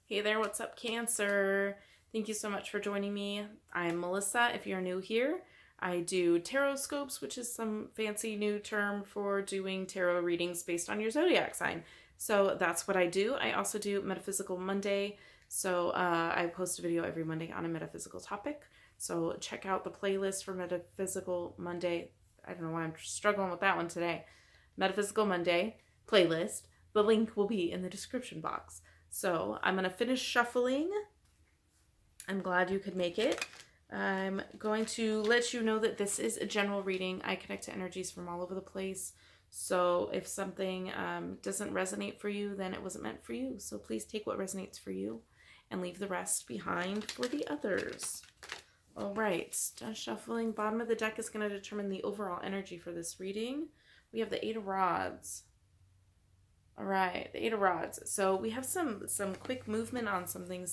Hey there, what's up, Cancer? Thank you so much for joining me. I'm Melissa. If you're new here, I do tarot scopes, which is some fancy new term for doing tarot readings based on your zodiac sign. So that's what I do. I also do Metaphysical Monday. So I post a video every Monday on a metaphysical topic. So check out the playlist for Metaphysical Monday. I don't know why I'm struggling with that one today. Metaphysical Monday playlist. The link will be in the description box. So I'm going to finish shuffling. I'm glad you could make it. I'm going to let you know that this is a general reading. I connect to energies from all over the place. So if something doesn't resonate for you, then it wasn't meant for you. So please take what resonates for you and leave the rest behind for the others. All right, done shuffling. Bottom of the deck is going to determine the overall energy for this reading. We have the Eight of Rods. All right, the Eight of Rods. So we have some quick movement on something.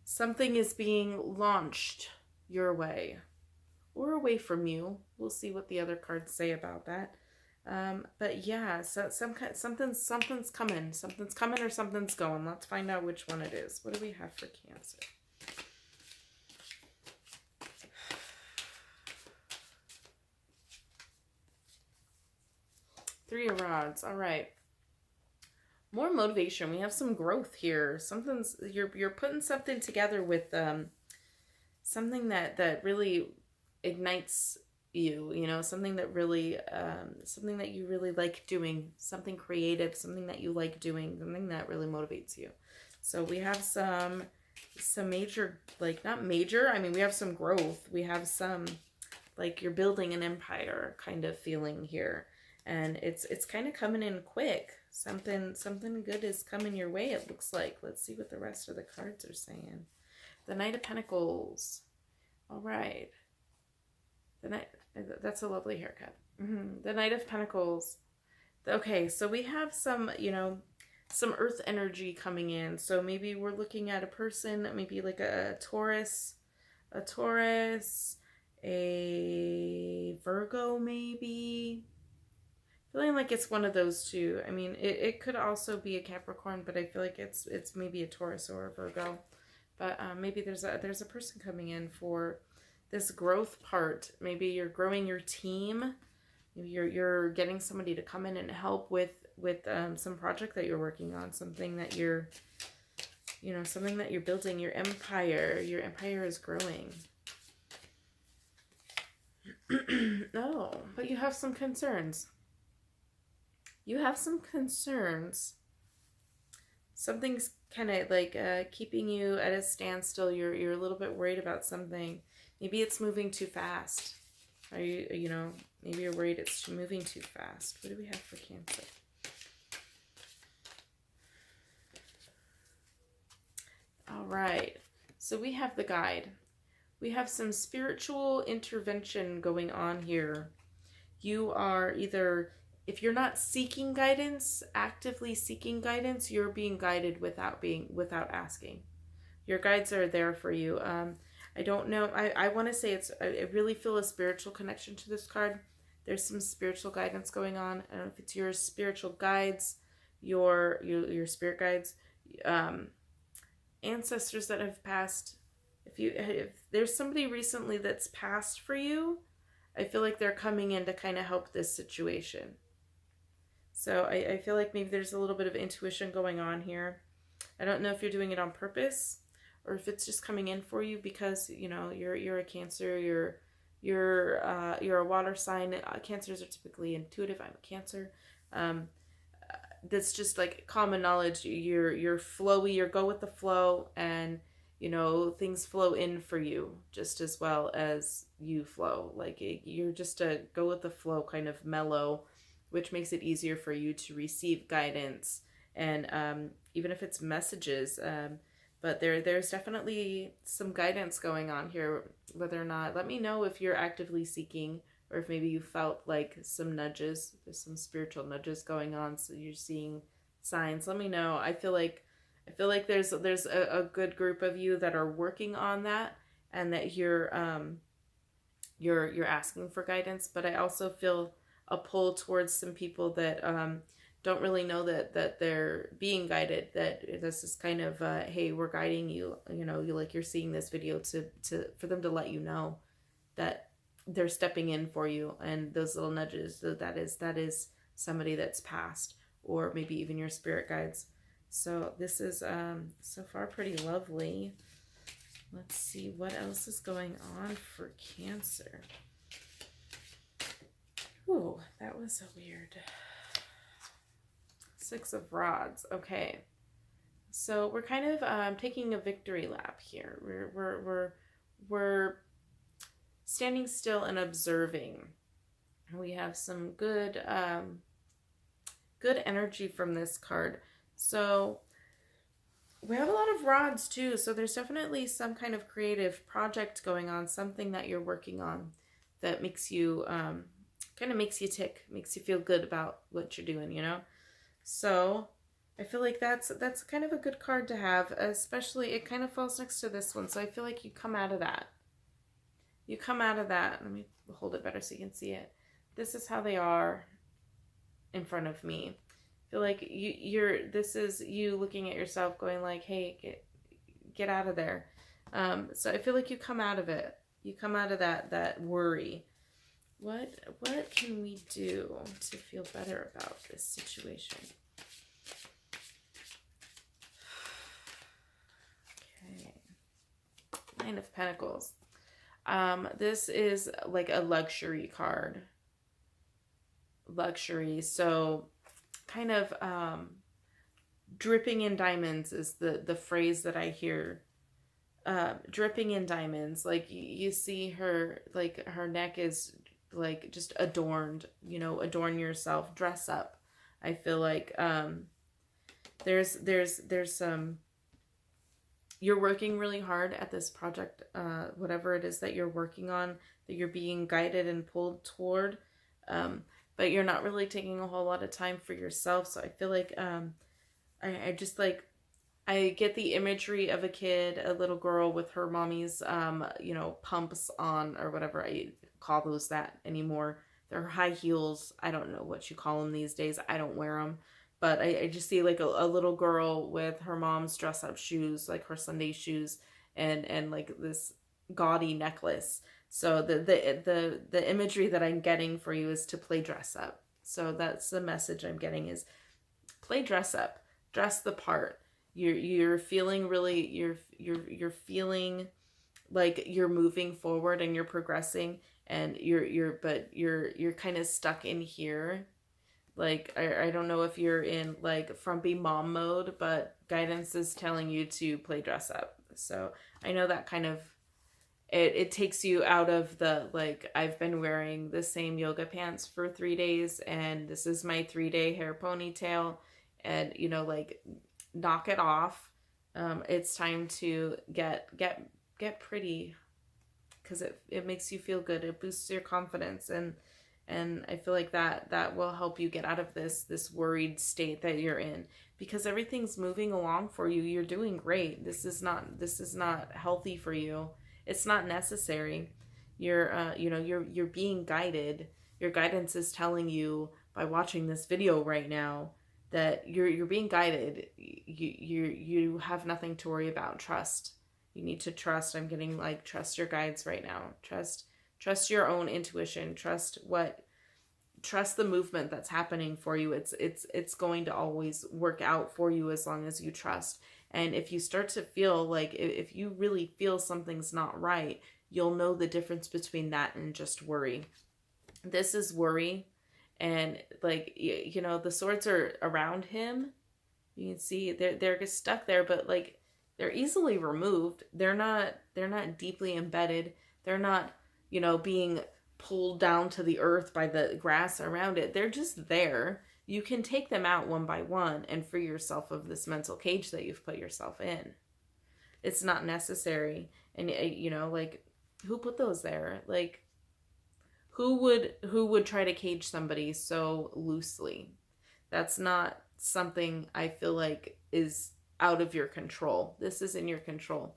Something is being launched your way or away from you. We'll see what the other cards say about that. But yeah, so something's coming. Something's coming or something's going. Let's find out which one it is. What do we have for Cancer? Three of Rods. All right. More motivation. We have some growth here. You're putting something together with something that really ignites you. You know, something that really something that you really like doing. Something creative. Something that you like doing. Something that really motivates you. So we have some major, like not major. I mean, we have some growth. We have some like you're building an empire kind of feeling here. And it's kind of coming in quick. Something good is coming your way, it looks like. Let's see what the rest of the cards are saying. The Knight of Pentacles. All right. That's a lovely haircut. The Knight of Pentacles. Okay, so we have some earth energy coming in. So maybe we're looking at a person, maybe like a Taurus, a Virgo maybe. Feeling like it's one of those two. I mean, it could also be a Capricorn, but I feel like it's maybe a Taurus or a Virgo. But maybe there's a person coming in for this growth part. Maybe you're growing your team. Maybe you're getting somebody to come in and help with some project that you're working on. Something that you're building. Your empire. Your empire is growing. No, but you have some concerns. You have some concerns. Something's kind of like keeping you at a standstill. You're a little bit worried about something. Maybe it's moving too fast. Maybe you're worried it's moving too fast. What do we have for Cancer? All right. So we have the Guide. We have some spiritual intervention going on here. You are either... If you're not seeking guidance, actively seeking guidance, you're being guided without asking. Your guides are there for you. I don't know. I want to say I really feel a spiritual connection to this card. There's some spiritual guidance going on. I don't know if it's your spiritual guides, your spirit guides, ancestors that have passed. If there's somebody recently that's passed for you, I feel like they're coming in to kind of help this situation. So I feel like maybe there's a little bit of intuition going on here. I don't know if you're doing it on purpose or if it's just coming in for you because you're a Cancer, you're a water sign. Cancers are typically intuitive. I'm a Cancer. That's just like common knowledge. You're flowy. You go with the flow, and things flow in for you just as well as you flow. Like you're just a go with the flow kind of mellow, which makes it easier for you to receive guidance and even if it's messages. But there's definitely some guidance going on here. Whether or not, let me know if you're actively seeking or if maybe you felt like some nudges. There's some spiritual nudges going on, so you're seeing signs. Let me know. I feel like there's a good group of you that are working on that and that you're asking for guidance. But I also feel a pull towards some people that don't really know that they're being guided, that this is kind of hey, we're guiding you, you know, you're seeing this video to for them to let you know that they're stepping in for you, and those little nudges, that is somebody that's passed, or maybe even your spirit guides. So this is so far pretty lovely. Let's see what else is going on for Cancer. Ooh, that was a weird. Six of Rods. Okay, so we're kind of taking a victory lap here. We're standing still and observing. We have some good good energy from this card. So we have a lot of rods too, so there's definitely some kind of creative project going on, something that you're working on that makes you kind of makes you tick, makes you feel good about what you're doing, you know. So I feel like that's kind of a good card to have, especially it kind of falls next to this one. So I feel like you come out of that. You come out of that. Let me hold it better so you can see it. This is how they are in front of me. I feel like this is you looking at yourself going like, hey, get out of there. So I feel like you come out of it. You come out of that worry. What can we do to feel better about this situation? Okay. Nine of Pentacles. This is like a luxury card. Luxury. So kind of dripping in diamonds is the phrase that I hear. Dripping in diamonds. Like you see her, like her neck is like just adorned, you know, adorn yourself, dress up. I feel like there's some, you're working really hard at this project, whatever it is that you're working on, that you're being guided and pulled toward, but you're not really taking a whole lot of time for yourself. So I feel like I just like, I get the imagery of a kid, a little girl with her mommy's, you know, pumps on, or whatever I call those that anymore. They're high heels. I don't know what you call them these days. I don't wear them. But I just see like a little girl with her mom's dress up shoes, like her Sunday shoes, and like this gaudy necklace. So the imagery that I'm getting for you is to play dress up. So that's the message I'm getting, is play dress up, dress the part. You're feeling really, you're feeling like you're moving forward and you're progressing, and you're kind of stuck in here. Like I don't know if you're in like frumpy mom mode, but guidance is telling you to play dress up. So I know that kind of it takes you out of the like, I've been wearing the same yoga pants for 3 days and this is my 3-day hair ponytail, and you know, like, knock it off. It's time to get pretty, because it makes you feel good. It boosts your confidence, and I feel like that will help you get out of this worried state that you're in, because everything's moving along for you. You're doing great. This is not healthy for you. It's not necessary. You're you know, you're being guided. Your guidance is telling you by watching this video right now that you're being guided. You have nothing to worry about. Trust. You need to trust. I'm getting like, trust your guides right now. Trust your own intuition. Trust the movement that's happening for you. It's going to always work out for you as long as you trust. And if you start to feel like, if you really feel something's not right, you'll know the difference between that and just worry. This is worry. And like, you know, the swords are around him. You can see they're stuck there, but like, they're easily removed. They're not deeply embedded. They're not, you know, being pulled down to the earth by the grass around it. They're just there. You can take them out one by one and free yourself of this mental cage that you've put yourself in. It's not necessary. And you know, like, who put those there? Like, who would try to cage somebody so loosely? That's not something I feel like is out of your control. This is in your control.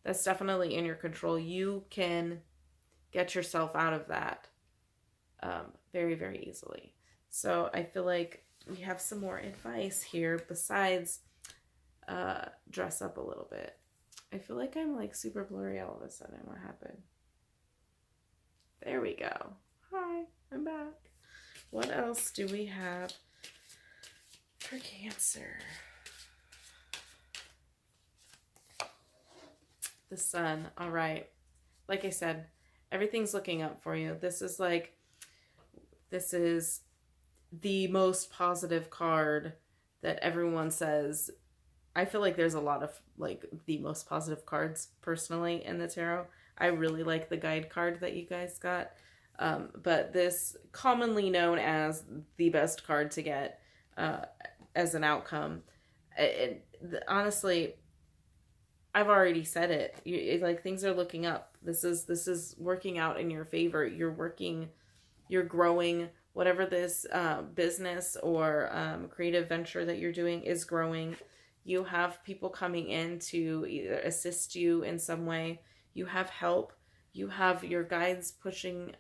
That's definitely in your control. You can get yourself out of that very, very easily. So I feel like we have some more advice here besides dress up a little bit. I feel like I'm like super blurry all of a sudden. What happened? There we go. Hi, I'm back. What else do we have for Cancer? The Sun. All right. Like I said, everything's looking up for you. This is the most positive card that everyone says. I feel like there's a lot of like the most positive cards personally in the tarot. I really like the guide card that you guys got. But this commonly known as the best card to get as an outcome. Honestly, I've already said it. Like things are looking up. This is working out in your favor. You're growing. Whatever this business or creative venture that you're doing is growing. You have people coming in to either assist you in some way. You have help. You have your guides pushing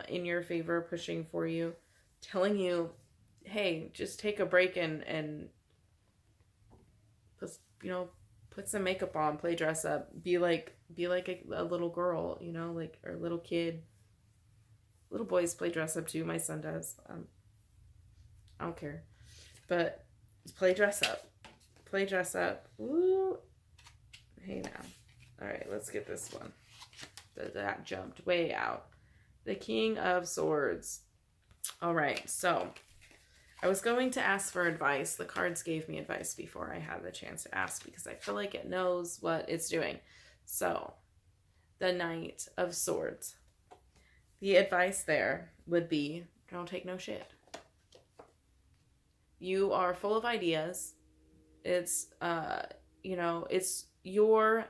in your favor, pushing for you, telling you, hey, just take a break and put some makeup on, play dress up, be like a little girl, like, or a little kid. Little boys play dress up too. My son does. I don't care, but play dress up. Play dress up. Woo. Hey now. All right, let's get this one. That jumped way out. The King of Swords. All right, so I was going to ask for advice. The cards gave me advice before I had the chance to ask because I feel like it knows what it's doing. So, the Knight of Swords. The advice there would be, don't take no shit. You are full of ideas. It's, it's your,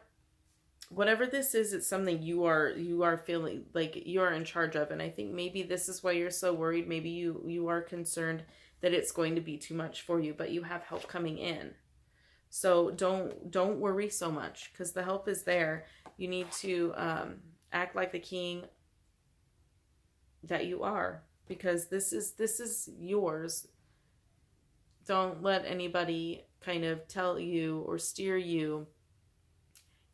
whatever this is, it's something you are feeling like you are in charge of. And I think maybe this is why you're so worried. Maybe you are concerned that it's going to be too much for you, but you have help coming in. So don't worry so much because the help is there. You need to act like the king that you are because this is yours. Don't let anybody kind of tell you or steer you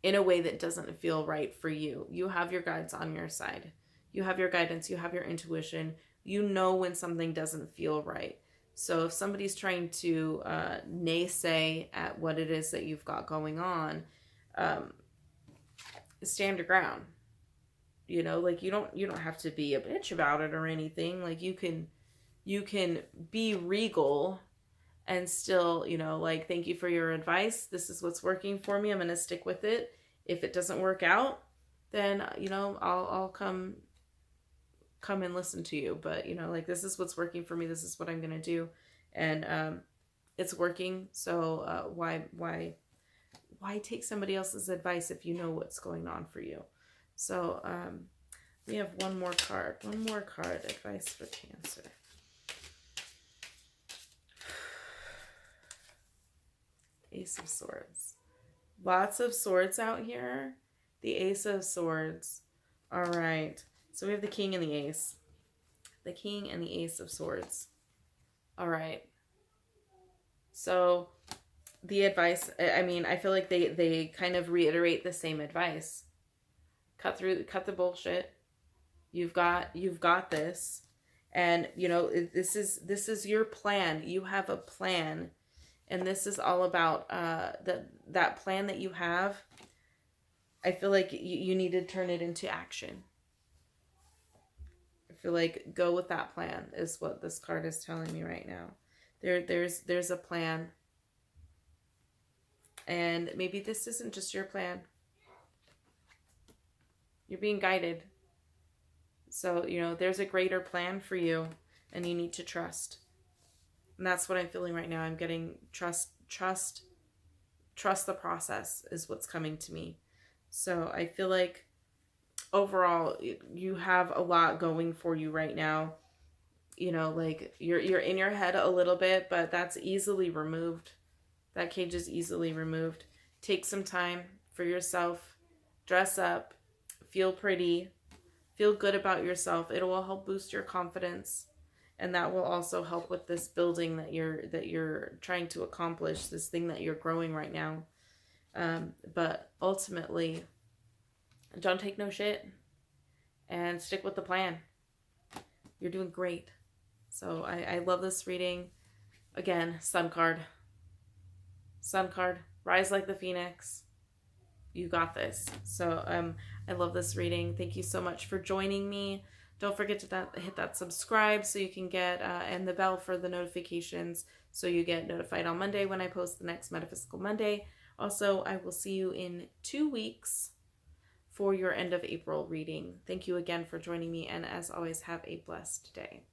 in a way that doesn't feel right for you. You have your guides on your side. You have your guidance. You have your intuition. You know when something doesn't feel right. So if somebody's trying to naysay at what it is that you've got going on, stand your ground. Like you don't have to be a bitch about it or anything. Like you can be regal and still, like, thank you for your advice. This is what's working for me. I'm going to stick with it. If it doesn't work out, then, I'll come and listen to you. But, like, this is what's working for me. This is what I'm going to do. And it's working. So why take somebody else's advice if you know what's going on for you? So we have one more card. Advice for Cancer. Ace of Swords. Lots of swords out here. The Ace of Swords. All right. So we have the King and the Ace. The King and the Ace of Swords. All right. So the advice, I mean, I feel like they kind of reiterate the same advice. Cut the bullshit. You've got this. And, this is your plan. You have a plan. And this is all about that plan that you have. I feel like you need to turn it into action. I feel like go with that plan is what this card is telling me right now. There's a plan. And maybe this isn't just your plan. You're being guided. So, there's a greater plan for you and you need to trust. And that's what I'm feeling right now. I'm getting trust the process is what's coming to me. So I feel like overall you have a lot going for you right now. Like you're in your head a little bit, but that's easily removed. That cage is easily removed. Take some time for yourself. Dress up. Feel pretty. Feel good about yourself. It will help boost your confidence. and that will also help with this building that you're trying to accomplish, this thing that you're growing right now. But ultimately, don't take no shit and stick with the plan. You're doing great. So I love this reading. Again, sun card. Sun card. Rise like the phoenix. You got this. So I love this reading. Thank you so much for joining me. Don't forget to hit that subscribe so you can get, and the bell for the notifications so you get notified on Monday when I post the next Metaphysical Monday. Also, I will see you in 2 weeks for your end of April reading. Thank you again for joining me, and as always, have a blessed day.